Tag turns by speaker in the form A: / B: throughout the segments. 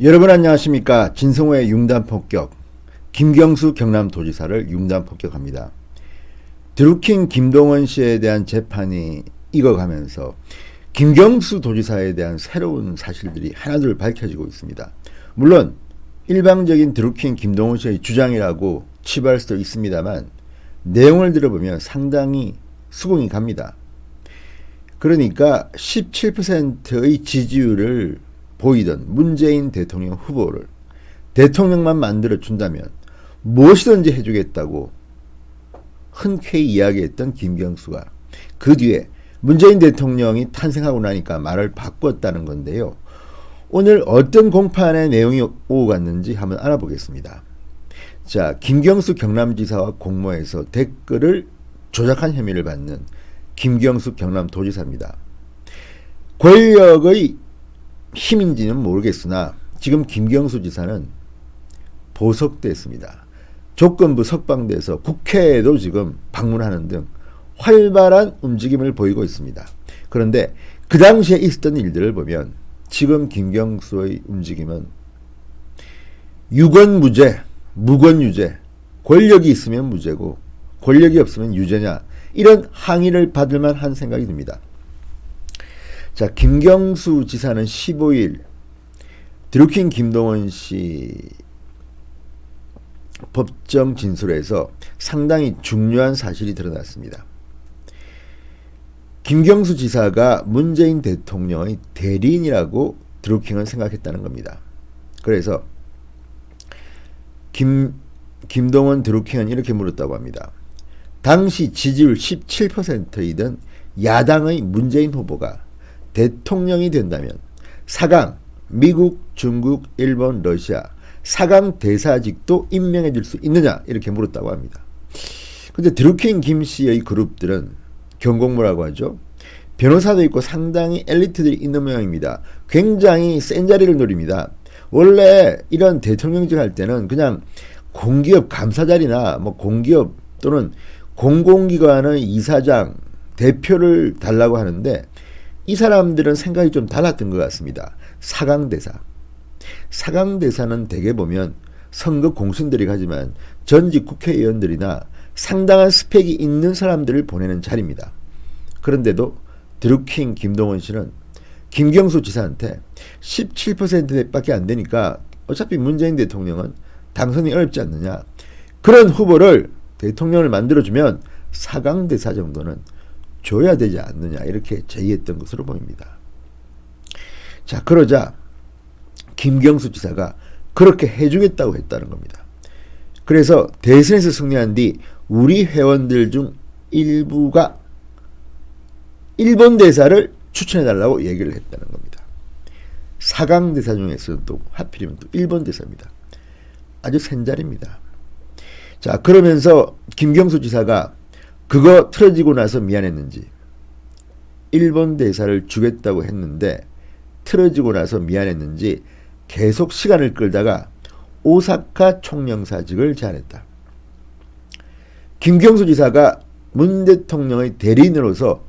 A: 여러분 안녕하십니까. 진성호의 융단폭격, 김경수 경남도지사를 융단폭격합니다. 드루킹 김동원 씨에 대한 재판이 익어가면서 김경수 도지사에 대한 새로운 사실들이 하나둘 밝혀지고 있습니다. 물론 일방적인 드루킹 김동원 씨의 주장이라고 치부할 수도 있습니다만 내용을 들어보면 상당히 수긍이 갑니다. 그러니까 17%의 지지율을 보이던 문재인 대통령 후보를 대통령만 만들어준다면 무엇이든지 해주겠다고 흔쾌히 이야기했던 김경수가 그 뒤에 문재인 대통령이 탄생하고 나니까 말을 바꿨다는 건데요. 오늘 어떤 공판의 내용이 오고 갔는지 한번 알아보겠습니다. 자, 김경수 경남지사와 공모해서 댓글을 조작한 혐의를 받는 김경수 경남도지사입니다. 권력의 힘인지는 모르겠으나 지금 김경수 지사는 보석됐습니다. 조건부 석방돼서 국회에도 지금 방문하는 등 활발한 움직임을 보이고 있습니다. 그런데 그 당시에 있었던 일들을 보면 지금 김경수의 움직임은 유건무죄, 무건유죄, 권력이 있으면 무죄고 권력이 없으면 유죄냐, 이런 항의를 받을 만한 생각이 듭니다. 자, 김경수 지사는 15일 드루킹 김동원 씨 법정 진술에서 상당히 중요한 사실이 드러났습니다. 김경수 지사가 문재인 대통령의 대리인이라고 드루킹은 생각했다는 겁니다. 그래서 김동원 드루킹은 이렇게 물었다고 합니다. 당시 지지율 17%이던 야당의 문재인 후보가 대통령이 된다면 4강 미국, 중국, 일본, 러시아 4강 대사직도 임명해 줄 수 있느냐, 이렇게 물었다고 합니다. 근데 드루킹 김 씨의 그룹들은 경공모라고 하죠. 변호사도 있고 상당히 엘리트들이 있는 모양입니다. 굉장히 센 자리를 노립니다. 원래 이런 대통령직 할 때는 그냥 공기업 감사 자리나 뭐 공기업 또는 공공기관의 이사장, 대표를 달라고 하는데 이 사람들은 생각이 좀 달랐던 것 같습니다. 사강대사. 사강대사는 대개 보면 선거 공신들이 가지만 전직 국회의원들이나 상당한 스펙이 있는 사람들을 보내는 자리입니다. 그런데도 드루킹 김동원 씨는 김경수 지사한테 17%밖에 안 되니까 어차피 문재인 대통령은 당선이 어렵지 않느냐, 그런 후보를 대통령을 만들어주면 사강대사 정도는 줘야 되지 않느냐, 이렇게 제의했던 것으로 보입니다. 자, 그러자 김경수 지사가 그렇게 해주겠다고 했다는 겁니다. 그래서 대선에서 승리한 뒤 우리 회원들 중 일부가 일본 대사를 추천해달라고 얘기를 했다는 겁니다. 사강 대사 중에서는 또 하필이면 또 일본 대사입니다. 아주 센 자리입니다. 자, 그러면서 김경수 지사가 그거 틀어지고 나서 미안했는지, 일본 대사를 주겠다고 했는데 틀어지고 나서 미안했는지 계속 시간을 끌다가 오사카 총영사직을 제안했다. 김경수 지사가 문 대통령의 대리인으로서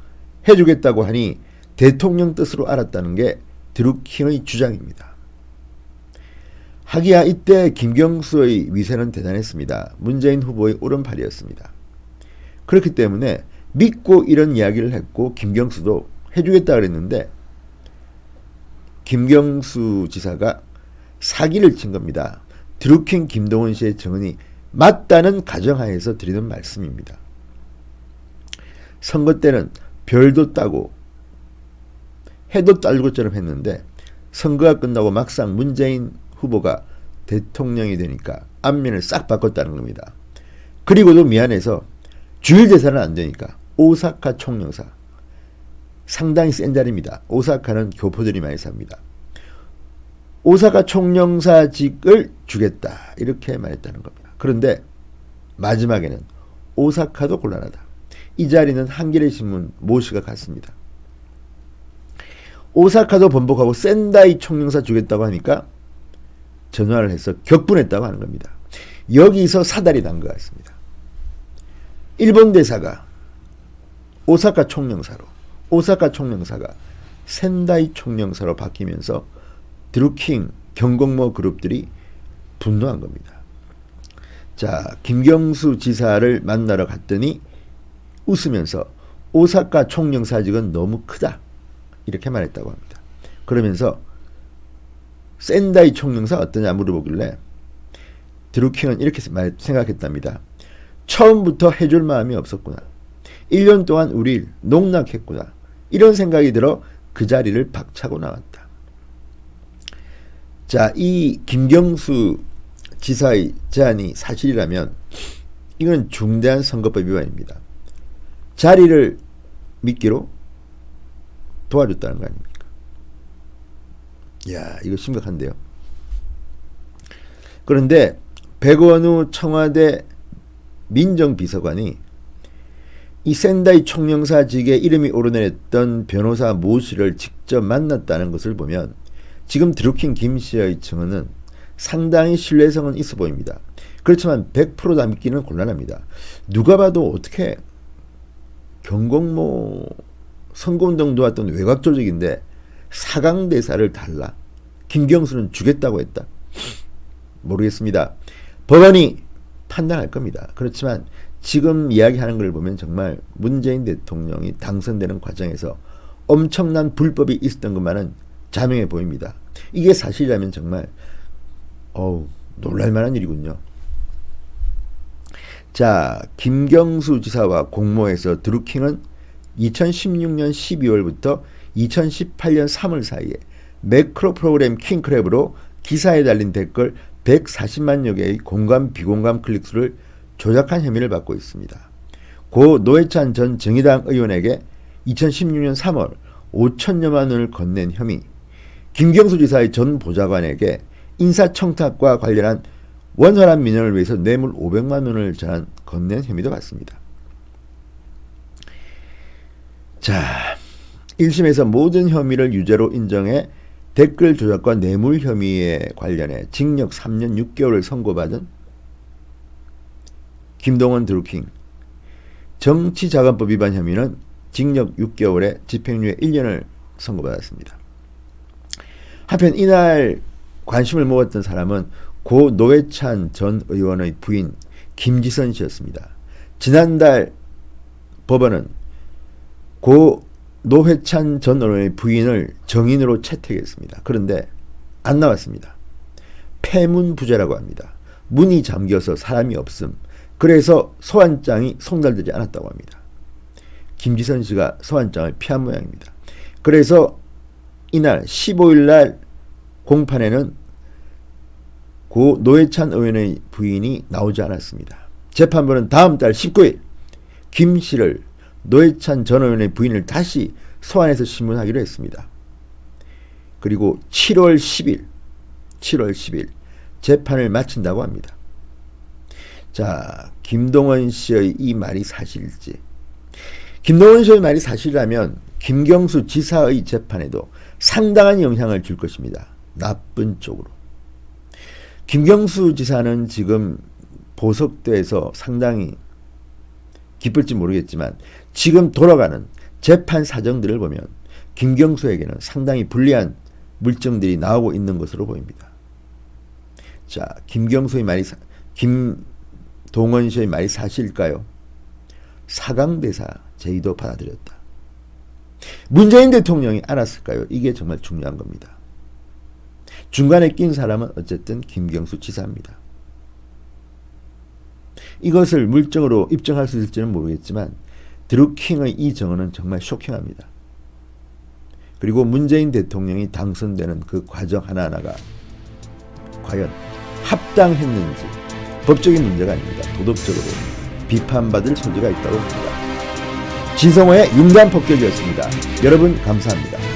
A: 해주겠다고 하니 대통령 뜻으로 알았다는 게 드루킹의 주장입니다. 하기야 이때 김경수의 위세는 대단했습니다. 문재인 후보의 오른팔이었습니다. 그렇기 때문에 믿고 이런 이야기를 했고 김경수도 해주겠다 그랬는데 김경수 지사가 사기를 친 겁니다. 드루킹 김동원 씨의 증언이 맞다는 가정하에서 드리는 말씀입니다. 선거 때는 별도 따고 해도 딸고처럼 했는데 선거가 끝나고 막상 문재인 후보가 대통령이 되니까 안면을 싹 바꿨다는 겁니다. 그리고도 미안해서 주일대사는 안 되니까 오사카 총영사, 상당히 센 자리입니다. 오사카는 교포들이 많이 삽니다. 오사카 총영사직을 주겠다, 이렇게 말했다는 겁니다. 그런데 마지막에는 오사카도 곤란하다. 이 자리는 한겨레 신문 모 씨가 갔습니다. 오사카도 번복하고 센다이 총영사 주겠다고 하니까 전화를 해서 격분했다고 하는 겁니다. 여기서 사달이 난 것 같습니다. 일본 대사가 오사카 총영사로, 오사카 총영사가 센다이 총영사로 바뀌면서 드루킹 경공모 그룹들이 분노한 겁니다. 자, 김경수 지사를 만나러 갔더니 웃으면서 오사카 총령 사직은 너무 크다 이렇게 말했다고 합니다. 그러면서 센다이 총영사 어떠냐 물어보길래 드루킹은 이렇게 생각했답니다. 처음부터 해줄 마음이 없었구나. 1년 동안 우릴 농락했구나. 이런 생각이 들어 그 자리를 박차고 나왔다. 자, 이 김경수 지사의 제안이 사실이라면 이건 중대한 선거법 위반입니다. 자리를 미끼로 도와줬다는 거 아닙니까? 이야, 이거 심각한데요. 그런데 백원우 청와대 민정비서관이 이 센다이 총영사직에 이름이 오르내렸던 변호사 모 씨를 직접 만났다는 것을 보면 지금 드루킹 김 씨의 증언은 상당히 신뢰성은 있어 보입니다. 그렇지만 100% 믿기는 곤란합니다. 누가 봐도 어떻게 경공모 선거운동 도왔던 외곽 조직인데 사강대사를 달라? 김경수는 주겠다고 했다? 모르겠습니다. 법원이 판단할 겁니다. 그렇지만 지금 이야기하는 걸 보면 정말 문재인 대통령이 당선되는 과정에서 엄청난 불법이 있었던 것만은 자명해 보입니다. 이게 사실이라면 정말 놀랄만한 일이군요. 자, 김경수 지사와 공모해서 드루킹은 2016년 12월부터 2018년 3월 사이에 매크로 프로그램 킹크랩으로 기사에 달린 댓글 140만여 개의 공감 비공감 클릭수를 조작한 혐의를 받고 있습니다. 고 노회찬 전 정의당 의원에게 2016년 3월 5천여만 원을 건넨 혐의, 김경수 지사의 전 보좌관에게 인사청탁과 관련한 원활한 민원을 위해서 뇌물 500만 원을 건넨 혐의도 받습니다. 자, 1심에서 모든 혐의를 유죄로 인정해 댓글 조작과 뇌물 혐의에 관련해 징역 3년 6개월을 선고받은 김동원 드루킹, 정치자금법 위반 혐의는 징역 6개월에 집행유예 1년을 선고받았습니다. 한편 이날 관심을 모았던 사람은 고 노회찬 전 의원의 부인 김지선 씨였습니다. 지난달 법원은 고 노회찬 전 의원의 부인을 정인으로 채택했습니다. 그런데 안 나왔습니다. 폐문부재라고 합니다. 문이 잠겨서 사람이 없음. 그래서 소환장이 송달되지 않았다고 합니다. 김지선 씨가 소환장을 피한 모양입니다. 그래서 이날 15일 날 공판에는 고 노회찬 의원의 부인이 나오지 않았습니다. 재판부는 다음 달 19일 김 씨를 노회찬 전 의원의 부인을 다시 소환해서 신문하기로 했습니다. 그리고 7월 10일 재판을 마친다고 합니다. 자, 김동원 씨의 이 말이 사실일지. 김동원 씨의 말이 사실이라면 김경수 지사의 재판에도 상당한 영향을 줄 것입니다. 나쁜 쪽으로. 김경수 지사는 지금 보석돼서 상당히 기쁠지 모르겠지만 지금 돌아가는 재판 사정들을 보면 김경수에게는 상당히 불리한 물증들이 나오고 있는 것으로 보입니다. 자, 김동원 씨의 말이 사실일까요? 사강대사 제의도 받아들였다. 문재인 대통령이 알았을까요? 이게 정말 중요한 겁니다. 중간에 낀 사람은 어쨌든 김경수 지사입니다. 이것을 물증으로 입증할 수 있을지는 모르겠지만 드루킹의 이 증언은 정말 쇼킹합니다. 그리고 문재인 대통령이 당선되는 그 과정 하나하나가 과연 합당했는지 법적인 문제가 아닙니다. 도덕적으로 비판받을 소지가 있다고 봅니다. 진성호의 융단 폭격이었습니다. 여러분 감사합니다.